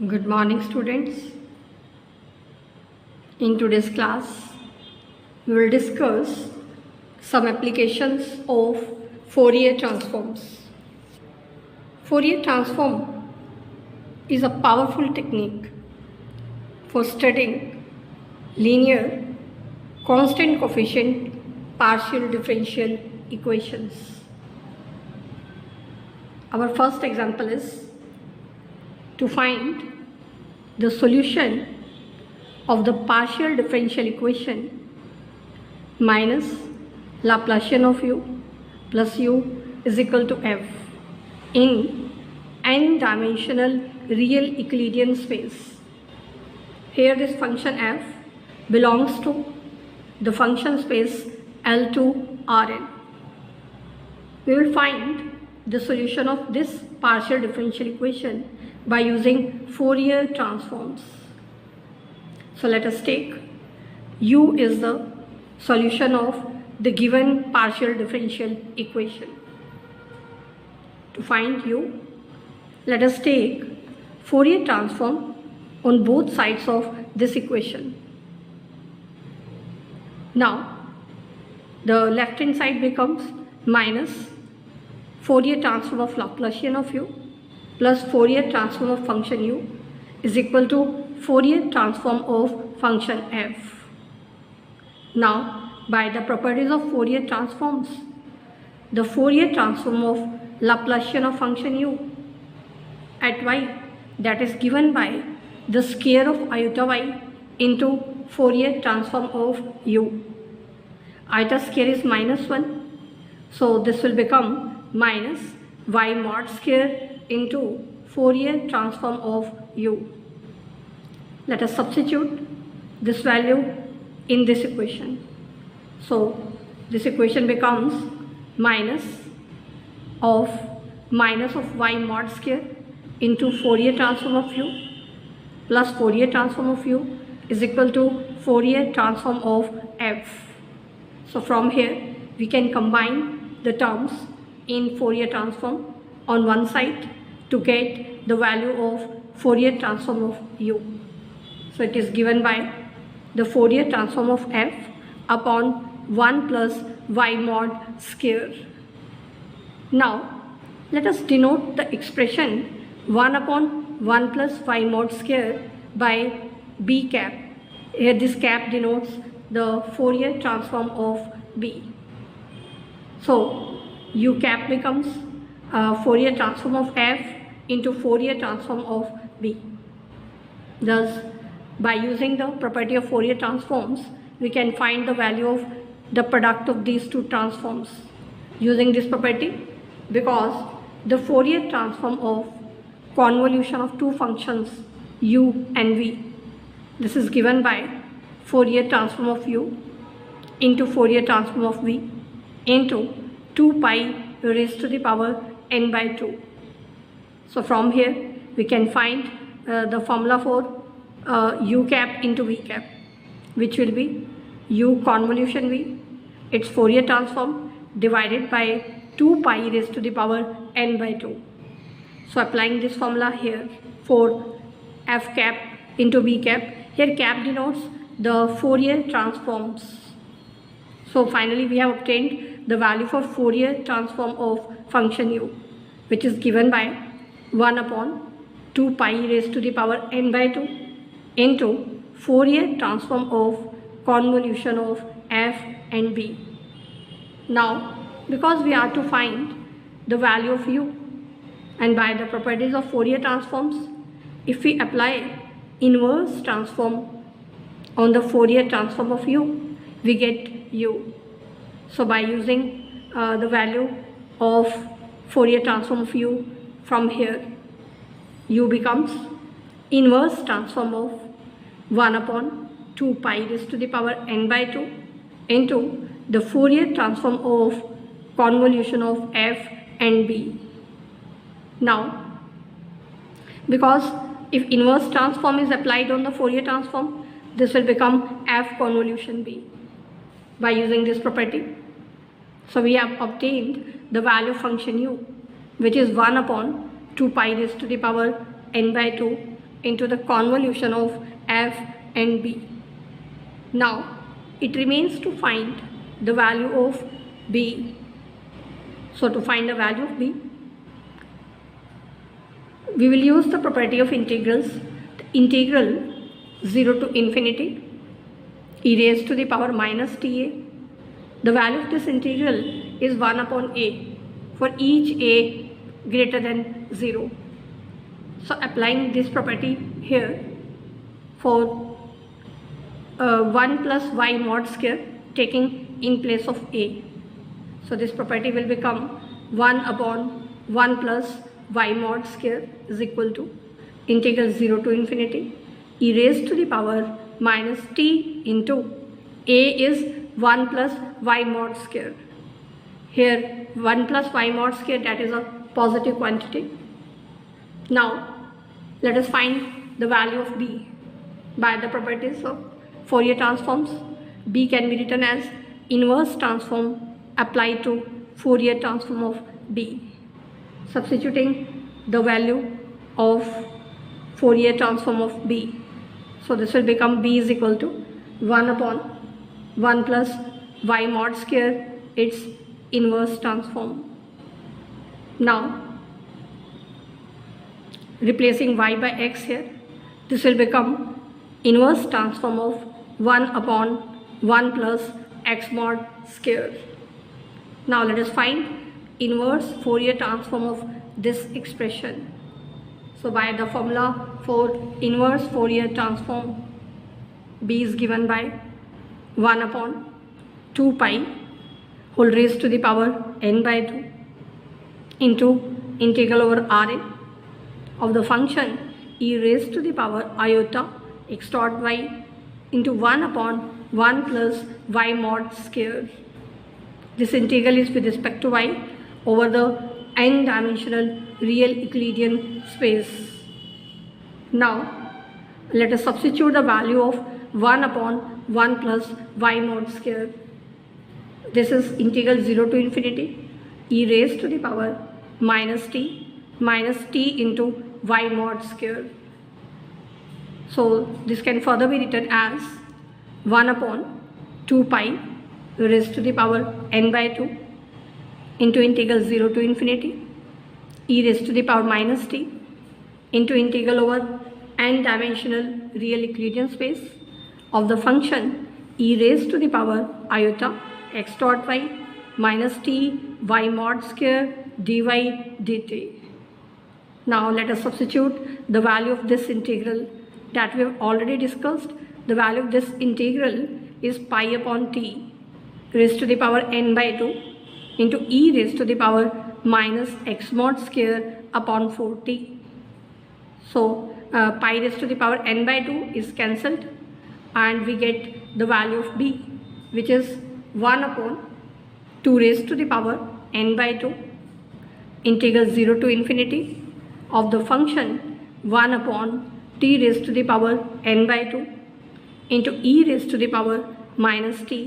Good morning, students. In today's class, we will discuss some applications of Fourier transforms. Fourier transform is a powerful technique for studying linear, constant coefficient partial differential equations. Our first example is to find the solution of the partial differential equation minus Laplacian of u plus u is equal to f in n-dimensional real Euclidean space. Here this function f belongs to the function space L2 Rn. We will find the solution of this partial differential equation by using Fourier transforms. So let us take u is the solution of the given partial differential equation. To find u, let us take Fourier transform on both sides of this equation. Now, the left hand side becomes minus Fourier transform of Laplacian of u plus Fourier transform of function u is equal to Fourier transform of function f. Now, by the properties of Fourier transforms, the Fourier transform of Laplacian of function u at y, that is given by the square of iota y into Fourier transform of u. Iota square is minus 1, so this will become minus y mod square into Fourier transform of u. Let us substitute this value in this equation. So this equation becomes minus of y mod square into Fourier transform of u plus Fourier transform of u is equal to Fourier transform of f. So from here we can combine the terms in Fourier transform on one side to get the value of Fourier transform of u. So it is given by the Fourier transform of f upon 1 plus y mod square. Now let us denote the expression 1 upon 1 plus y mod square by b cap. Here this cap denotes the Fourier transform of b. So u cap becomes Fourier transform of f into Fourier transform of b. Thus, by using the property of Fourier transforms, we can find the value of the product of these two transforms using this property, because the Fourier transform of convolution of two functions u and v, this is given by Fourier transform of u into Fourier transform of v into 2 pi raised to the power n by 2. So from here we can find the formula for u cap into v cap, which will be u convolution v, its Fourier transform divided by 2 pi raised to the power n by 2. So applying this formula here for f cap into v cap, here cap denotes the Fourier transforms. So finally we have obtained the value for Fourier transform of function u, which is given by 1 upon 2 pi raised to the power n by 2 into Fourier transform of convolution of f and b. Now, because we are to find the value of u, and by the properties of Fourier transforms, if we apply inverse transform on the Fourier transform of u, we get u. So by using the value of Fourier transform of u from here, u becomes inverse transform of 1 upon 2 pi raised to the power n by 2 into the Fourier transform of convolution of f and b. Now, because if inverse transform is applied on the Fourier transform, this will become f convolution b by using this property. So we have obtained the value of function u, which is 1 upon 2 pi raised to the power n by 2 into the convolution of f and b. Now it remains to find the value of b. So to find the value of b, we will use the property of integrals. The integral 0 to infinity e raised to the power minus ta. The value of this integral is 1 upon a for each a greater than 0. So applying this property here for 1 plus y mod square taking in place of a. So this property will become 1 upon 1 plus y mod square is equal to integral 0 to infinity e raised to the power minus t into a is 1 plus y mod square. Here 1 plus y mod square, that is a positive quantity. Now let us find the value of b by the properties of Fourier transforms. B can be written as inverse transform applied to Fourier transform of b. Substituting the value of Fourier transform of b. So this will become b is equal to 1 upon 1 plus y mod square, its inverse transform. Now replacing y by x here, this will become inverse transform of 1 upon 1 plus x mod square. Now let us find inverse Fourier transform of this expression. So by the formula for inverse Fourier transform, b is given by 1 upon 2 pi whole raised to the power n by 2 into integral over Rn of the function e raised to the power iota x dot y into 1 upon 1 plus y mod square. This integral is with respect to y over the n-dimensional real Euclidean space. Now let us substitute the value of 1 upon 1 plus y mod square. This is integral 0 to infinity e raised to the power minus t into y mod square. So this can further be written as 1 upon 2 pi raised to the power n by 2 into integral 0 to infinity e raised to the power minus t into integral over n-dimensional real Euclidean space of the function e raised to the power iota x dot y minus t y mod square dy dt. Now let us substitute the value of this integral that we have already discussed. The value of this integral is pi upon t raised to the power n by 2 into e raised to the power minus x mod square upon 4t. So pi raised to the power n by 2 is cancelled and we get the value of b, which is 1 upon 2 raised to the power n by 2 integral 0 to infinity of the function 1 upon t raised to the power n by 2 into e raised to the power minus t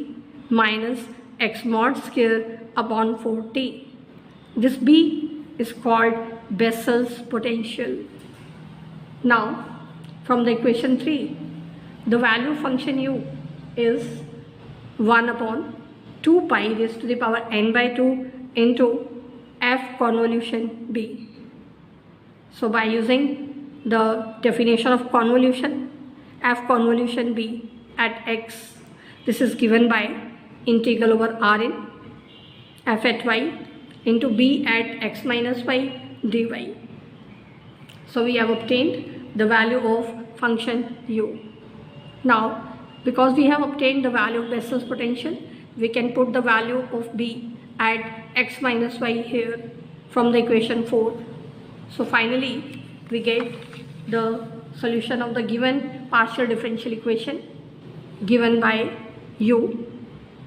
minus x mod square upon 4t. This b is called Bessel's potential. Now from the equation 3, the value of function u is 1 upon 2 pi raised to the power n by 2 into f convolution b. So by using the definition of convolution, f convolution b at x, this is given by integral over Rn f at y into b at x minus y dy. So we have obtained the value of function u. Now because we have obtained the value of Bessel's potential, we can put the value of b at x minus y here from the equation 4. So finally we get the solution of the given partial differential equation given by u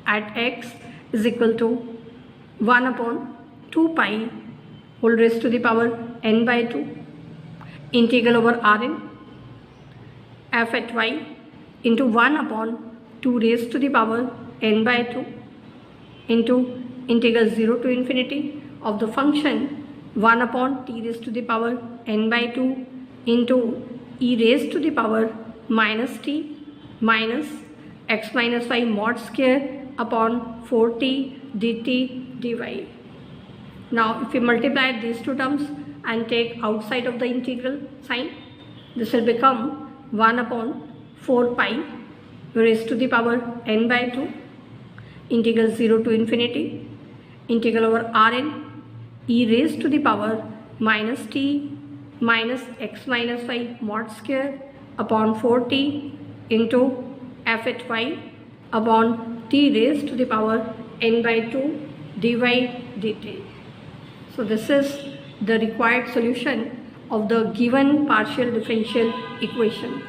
at x is equal to 1 upon 2 pi whole raised to the power n by 2 integral over Rn f at y into 1 upon 2 raised to the power n by 2 into integral 0 to infinity of the function 1 upon t raised to the power n by 2 into e raised to the power minus t minus x minus y mod square upon 4t dt dy. Now if we multiply these two terms and take outside of the integral sign, this will become 1 upon 4 pi raised to the power n by 2 integral 0 to infinity integral over Rn e raised to the power minus t minus x minus y mod square upon 4t into f at y upon t raised to the power n by 2 dy dt. So this is the required solution of the given partial differential equation.